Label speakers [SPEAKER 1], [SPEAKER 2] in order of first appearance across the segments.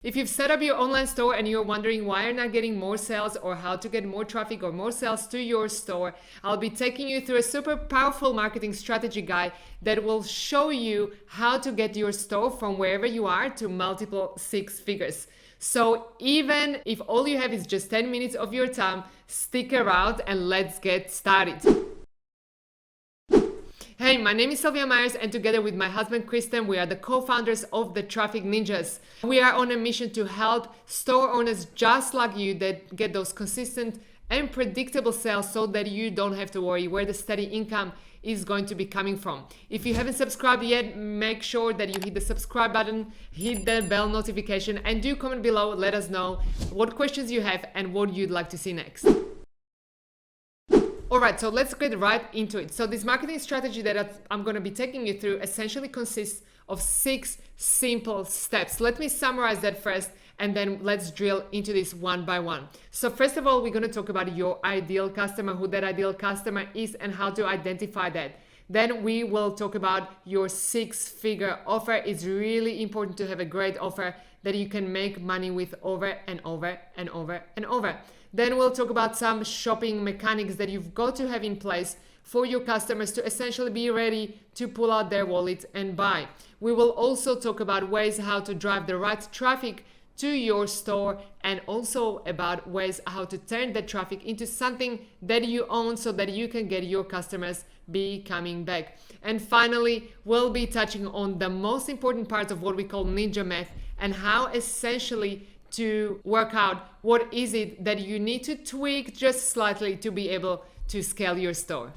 [SPEAKER 1] If you've set up your online store and you're wondering why you're not getting more sales or how to get more traffic or more sales to your store, I'll be taking you through a super powerful marketing strategy guide that will show you how to get your store from wherever you are to multiple six figures. So even if all you have is just 10 minutes of your time, stick around and let's get started. Hey, my name is Silvia and together with my husband Kristen, we are the co-founders of the Traffic Ninjas. We are on a mission to help store owners just like you that get those consistent and predictable sales so that you don't have to worry where the steady income is going to be coming from. If you haven't subscribed yet, make sure that you hit the subscribe button, hit the bell notification, and do comment below. Let us know what questions you have and what you'd like to see next. All right, so let's get right into it. So this marketing strategy that I'm going to be taking you through essentially consists of 6 simple steps. Let me summarize that first, and then let's drill into this one by one. So first of all, we're going to talk about your ideal customer, who that ideal customer is, and how to identify that. Then we will talk about your 6-figure offer. It's really important to have a great offer that you can make money with over and over and over and over. Then we'll talk about some shopping mechanics that you've got to have in place for your customers to essentially be ready to pull out their wallet and buy. We will also talk about ways how to drive the right traffic to your store, and also about ways how to turn that traffic into something that you own so that you can get your customers be coming back. And finally, we'll be touching on the most important part of what we call ninja math and how essentially to work out what is it that you need to tweak just slightly to be able to scale your store.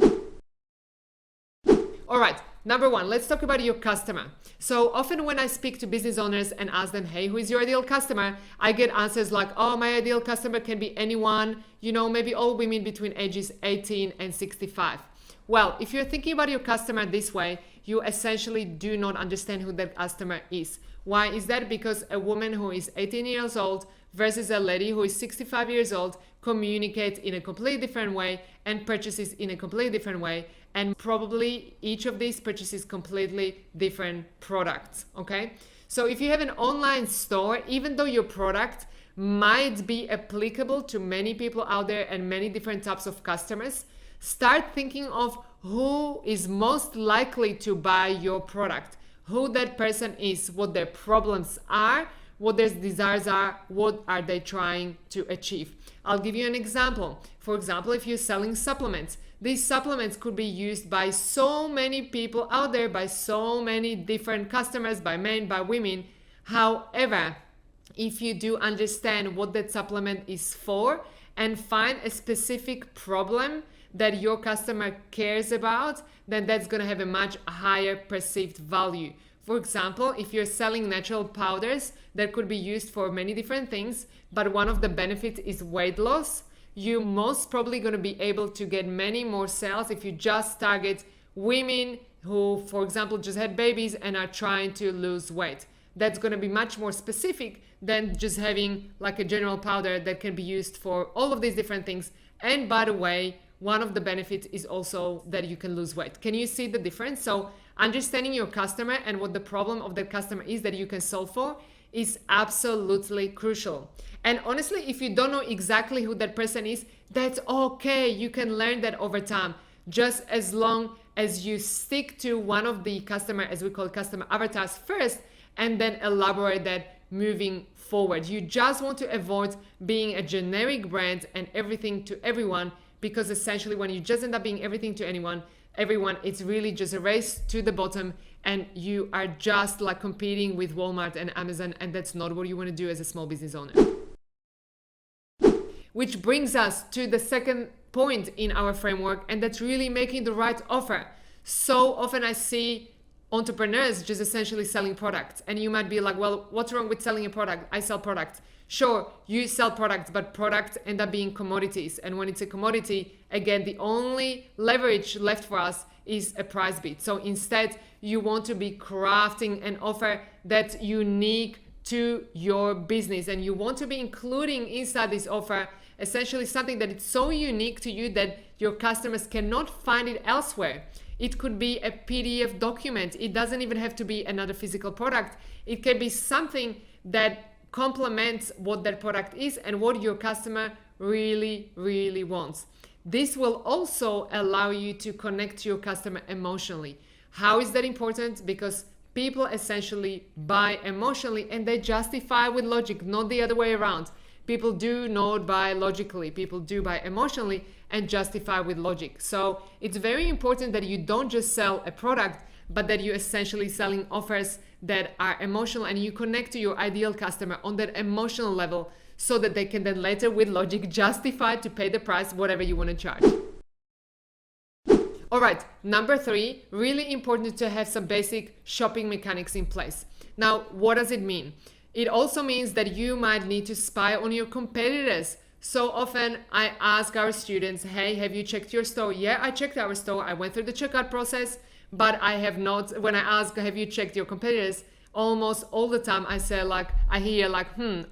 [SPEAKER 1] All right, number 1, let's talk about your customer. So often when I speak to business owners and ask them, hey, who is your ideal customer? I get answers like, oh, my ideal customer can be anyone, maybe all women between ages 18 and 65. Well, if you're thinking about your customer this way, you essentially do not understand who that customer is. Why is that? Because a woman who is 18 years old versus a lady who is 65 years old communicates in a completely different way and purchases in a completely different way. And probably each of these purchases completely different products, okay? So if you have an online store, even though your product might be applicable to many people out there and many different types of customers, start thinking of who is most likely to buy your product, who that person is, what their problems are, what their desires are, what are they trying to achieve. I'll give you an example. For example, if you're selling supplements, these supplements could be used by so many people out there, by so many different customers, by men, by women. However, if you do understand what that supplement is for and find a specific problem that your customer cares about, then that's going to have a much higher perceived value. For example, if you're selling natural powders that could be used for many different things, but one of the benefits is weight loss, you're most probably going to be able to get many more sales if you just target women who, for example, just had babies and are trying to lose weight. That's going to be much more specific than just having like a general powder that can be used for all of these different things. And by the way, one of the benefits is also that you can lose weight. Can you see the difference? So understanding your customer and what the problem of that customer is that you can solve for is absolutely crucial. And honestly, if you don't know exactly who that person is, that's okay. You can learn that over time, just as long as you stick to one of the customer, as we call customer avatars first, and then elaborate that moving forward. You just want to avoid being a generic brand and everything to everyone, because essentially when you just end up being everything to everyone, it's really just a race to the bottom, and you are just like competing with Walmart and Amazon, and that's not what you want to do as a small business owner. Which brings us to the second point in our framework, and that's really making the right offer. So often I see entrepreneurs just essentially selling products, and you might be like, well, what's wrong with selling a product? I sell products. Sure, you sell products, but products end up being commodities. And when it's a commodity, again, the only leverage left for us is a price bid. So instead, you want to be crafting an offer that's unique to your business, and you want to be including inside this offer essentially something that is so unique to you that your customers cannot find it elsewhere. It could be a PDF document. It doesn't even have to be another physical product. It can be something that complements what that product is and what your customer really, really wants. This will also allow you to connect to your customer emotionally. How is that important? Because people essentially buy emotionally and they justify with logic, not the other way around. People do not buy logically, people do buy emotionally and justify with logic. So it's very important that you don't just sell a product, but that you're essentially selling offers that are emotional and you connect to your ideal customer on that emotional level so that they can then later with logic justify to pay the price, whatever you want to charge. All right, number 3, really important to have some basic shopping mechanics in place. Now, what does it mean? It also means that you might need to spy on your competitors. So often I ask our students, hey, have you checked your store? Yeah, I checked our store. I went through the checkout process, but I have not. When I ask, have you checked your competitors? Almost all the time I say I hear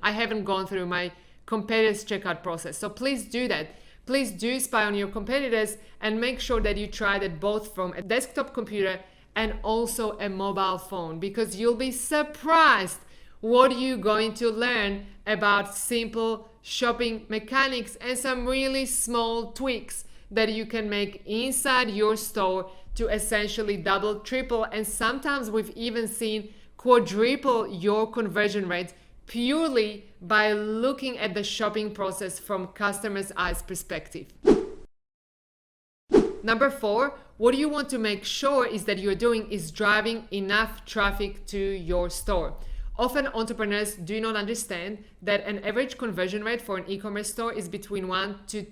[SPEAKER 1] I haven't gone through my competitors' checkout process. So please do that. Please do spy on your competitors and make sure that you try that both from a desktop computer and also a mobile phone, because you'll be surprised what you're going to learn about simple shopping mechanics and some really small tweaks that you can make inside your store to essentially double, triple, and sometimes we've even seen quadruple your conversion rate purely by looking at the shopping process from customers' eyes perspective. Number 4, what you want to make sure is that you're doing is driving enough traffic to your store. Often entrepreneurs do not understand that an average conversion rate for an e-commerce store is between 1 to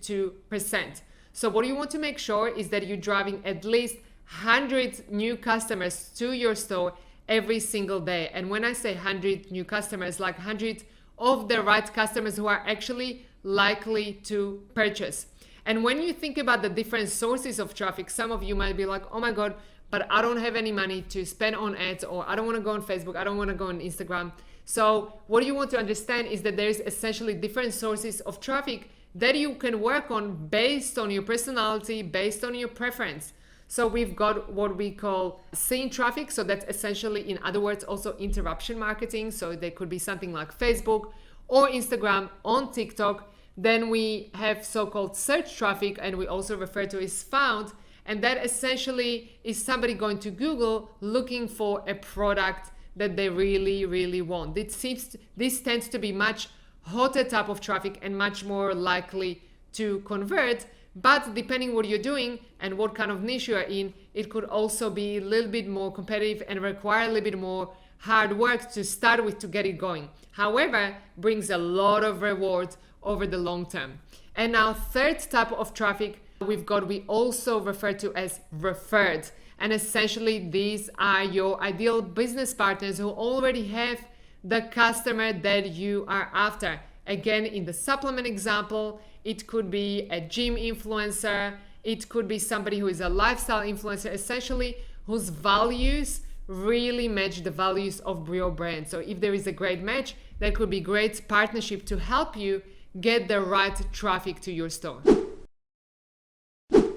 [SPEAKER 1] 2%. So what you want to make sure is that you're driving at least 100 new customers to your store every single day. And when I say 100 new customers, 100 of the right customers who are actually likely to purchase. And when you think about the different sources of traffic, some of you might be like, oh my God, but I don't have any money to spend on ads, or I don't want to go on Facebook, I don't want to go on Instagram. So what you want to understand is that there's essentially different sources of traffic that you can work on based on your personality, based on your preference. So we've got what we call seen traffic. So that's essentially, in other words, also interruption marketing. So there could be something like Facebook or Instagram, on TikTok. Then we have so-called search traffic, and we also refer to as found. And that essentially is somebody going to Google looking for a product that they really, really want. This tends to be much hotter type of traffic and much more likely to convert. But depending what you're doing and what kind of niche you are in, it could also be a little bit more competitive and require a little bit more hard work to start with to get it going. However, brings a lot of rewards over the long term. And now, third type of traffic we also refer to as referred. And essentially these are your ideal business partners who already have the customer that you are after. Again, in the supplement example, it could be a gym influencer, it could be somebody who is a lifestyle influencer, essentially whose values really match the values of your brand. So if there is a great match, that could be great partnership to help you get the right traffic to your store.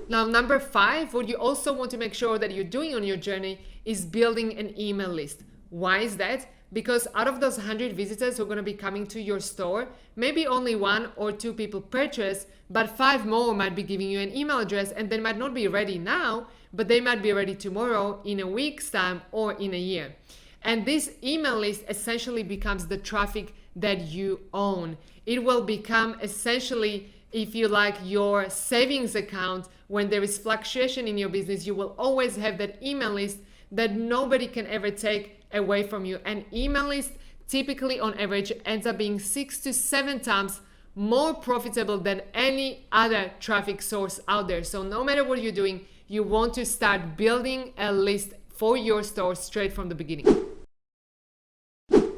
[SPEAKER 1] Now, number 5, what you also want to make sure that you're doing on your journey is building an email list. Why is that? Because out of those 100 visitors who are going to be coming to your store, maybe only 1 or 2 people purchase, but 5 more might be giving you an email address, and they might not be ready now, but they might be ready tomorrow, in a week's time, or in a year. And this email list essentially becomes the traffic that you own. It will become essentially, if you like, your savings account. When there is fluctuation in your business, you will always have that email list that nobody can ever take away from you. An email list typically on average ends up being 6 to 7 times more profitable than any other traffic source out there. So no matter what you're doing, you want to start building a list for your store straight from the beginning.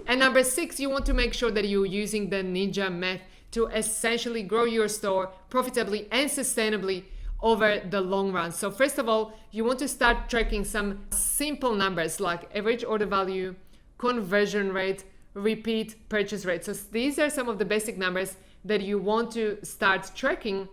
[SPEAKER 1] And number 6, you want to make sure that you're using the Ninja Math to essentially grow your store profitably and sustainably over the long run. So first of all, you want to start tracking some simple numbers like average order value, conversion rate, repeat purchase rate. So these are some of the basic numbers that you want to start tracking.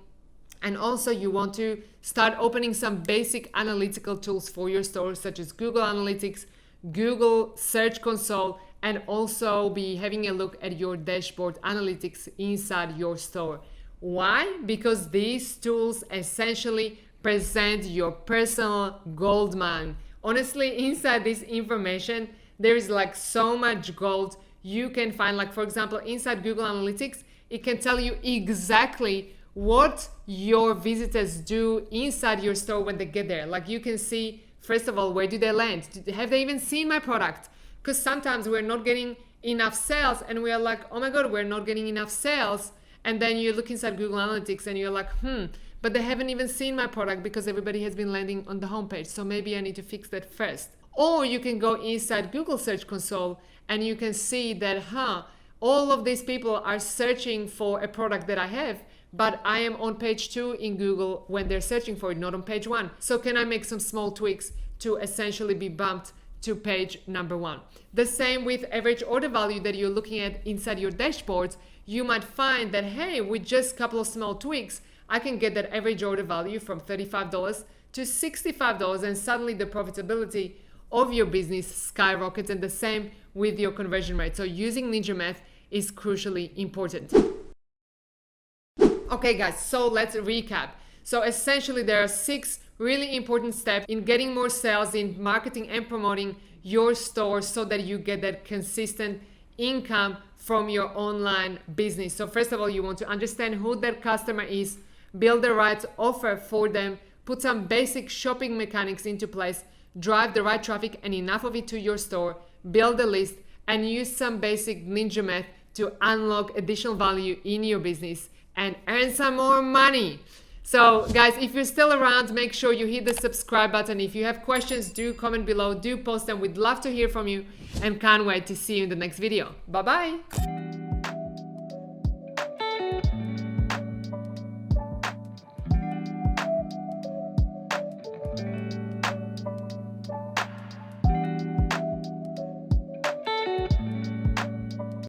[SPEAKER 1] And also you want to start opening some basic analytical tools for your store, such as Google Analytics, Google Search Console, and also be having a look at your dashboard analytics inside your store. Why? Because these tools essentially present your personal gold mine. Honestly, inside this information, there is like so much gold you can find. Like for example, inside Google Analytics, it can tell you exactly what your visitors do inside your store when they get there. Like you can see, first of all, where do they land? Have they even seen my product? Because sometimes we're not getting enough sales and we are like, oh my God, we're not getting enough sales. And then you look inside Google Analytics and you're like, but they haven't even seen my product because everybody has been landing on the homepage. So maybe I need to fix that first. Or you can go inside Google Search Console and you can see that, all of these people are searching for a product that I have, but I am on page 2 in Google when they're searching for it, not on page 1. So can I make some small tweaks to essentially be bumped to page number 1? The same with average order value that you're looking at inside your dashboards. You might find that, hey, with just a couple of small tweaks, I can get that average order value from $35 to $65, and suddenly the profitability of your business skyrockets, and the same with your conversion rate. So using Ninja Math is crucially important. Okay guys, so let's recap. So essentially there are 6 really important steps in getting more sales, in marketing and promoting your store so that you get that consistent income from your online business. So first of all, you want to understand who that customer is, build the right offer for them, put some basic shopping mechanics into place, drive the right traffic and enough of it to your store, build a list, and use some basic Ninja Math to unlock additional value in your business and earn some more money. So guys, if you're still around, make sure you hit the subscribe button. If you have questions, do comment below, do post them. We'd love to hear from you and can't wait to see you in the next video. Bye-bye.